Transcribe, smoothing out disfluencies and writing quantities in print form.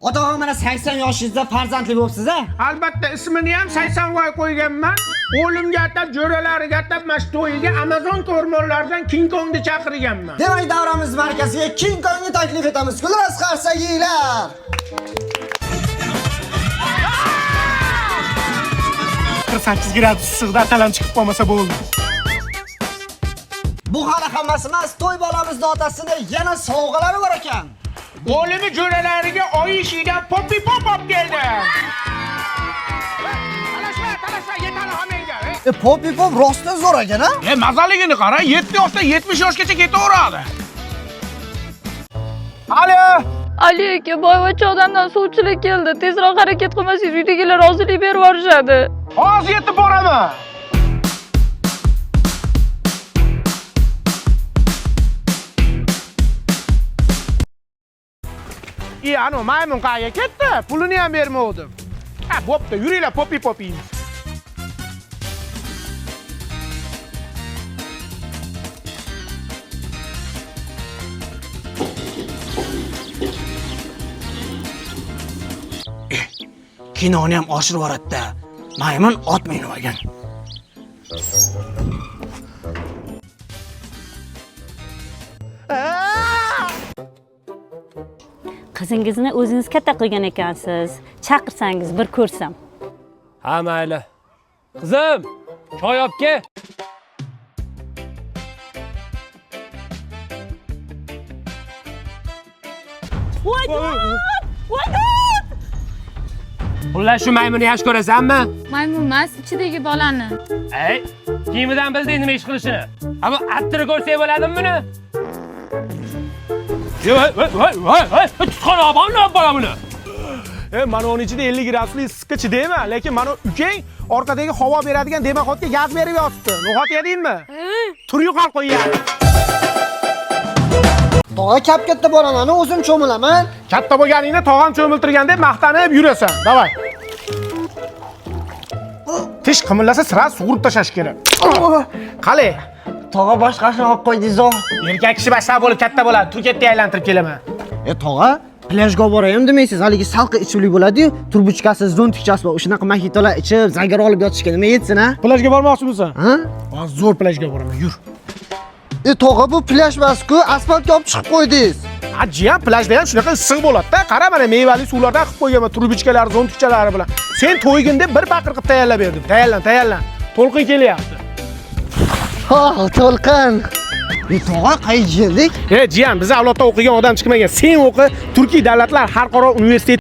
Ota mana 80 yoshingizda farzandli bo'libsiz-a? Albatta ismini ham 80voy qo'yganman. O'limga atab, jo'ralariga atab mana shu to'yiga Amazon o'rmonlaridan King Kongni chaqirganman. Demak, davramiz markaziga King Kongni taklif etamiz. Gulras qarsagiylar. Sakkiz gradus issiqda talam chiqib qolmasa bo'ldi. Bu hali hammasi emas, to'y bolamizning otasini yana sovg'alari bor ekan. O'limi jo'ralariga oy ishidan popi pop olib keldi. Talashma, yetadi hammaga. Popi pop rostdan zo'r ekan-a? Mazaligini qara, 7 yoshdan 70 yoshgacha ketaveradi. Alo. Ali aka, boyvachchoqdan suvchilik keldi. Tezroq harakat qilmasangiz uydagilar rozilik berib yuborishadi. Hozir yetib boraman. Ano maymun qayga ketdi? Pulini ham bermovdim. Ha, bo'pti, yuringlar popi. Kinoni ham oshirib yuboradi-da. Maymun ot minmagan. Qizingizni o'zingiz katta qilgan ekansiz. Chaqirsangiz bir ko'rsam. Ha, mayli. Qizim, choy olib kel. Xullas shu maymuni yaxshi ko'rasanmi? Maymun emas, ichidagi bolani. Ey, kiyimidan bilding nima ish qilishini. Ammo attiri ko'rsang bo'ladimi buni? Voy, tutqon olma bolamni. Mana onun ichida 50 gradusli issiqqa chidayman, lekin mana ukang orqadagi havo beradigan demaxotga gaz berib yotibdi. No'xat yedingmi? Tur yo'qol qo'ygan. Tog'a katta bolamani o'zim cho'milaman. Katta bo'lganingda tog'am cho'miltirgan deb maqtanib yurasan. Davay. Tish qimillasa sira sug'urib tashlash kerak. Qalay? Tog'a boshqasini olib qo'ydingiz-ku. Erkak kishi bashlar bo'lib katta bo'ladi. Turkiyatga aylantirib kelaman. Tog'a, plyajga boraman demaysiz. Haligi salqi ichimlik bo'ladi-yu, turbuchkasi, zontikchasi bor. O'shanaqa mahitolar ichib, zagar olib yotishga nima yetsin-a? Plyajga bormoqchimisan? Ha? Hozir zo'r plyajga boraman. Yur. Tog'a, bu plyaj emas-ku, asfaltga olib chiqib qo'ydingiz. Jiyan plyajda ham shunaqa issiq bo'ladi-da. Qara mana mevali suvlardan qilib qo'yganman, turbuchkalar, zontikchalari bilan. Sen to'ygin deb bir baqir qilib tayyorlab berdim. Tayyorlan. To'lqin kelyapti. Ha, to'lqin. Tog'a, qayerga keldik? Jiyan, biz avlodda o'qigan odam chiqmagan. Sen o'qi, Turkiy davlatlar xalqaro universitet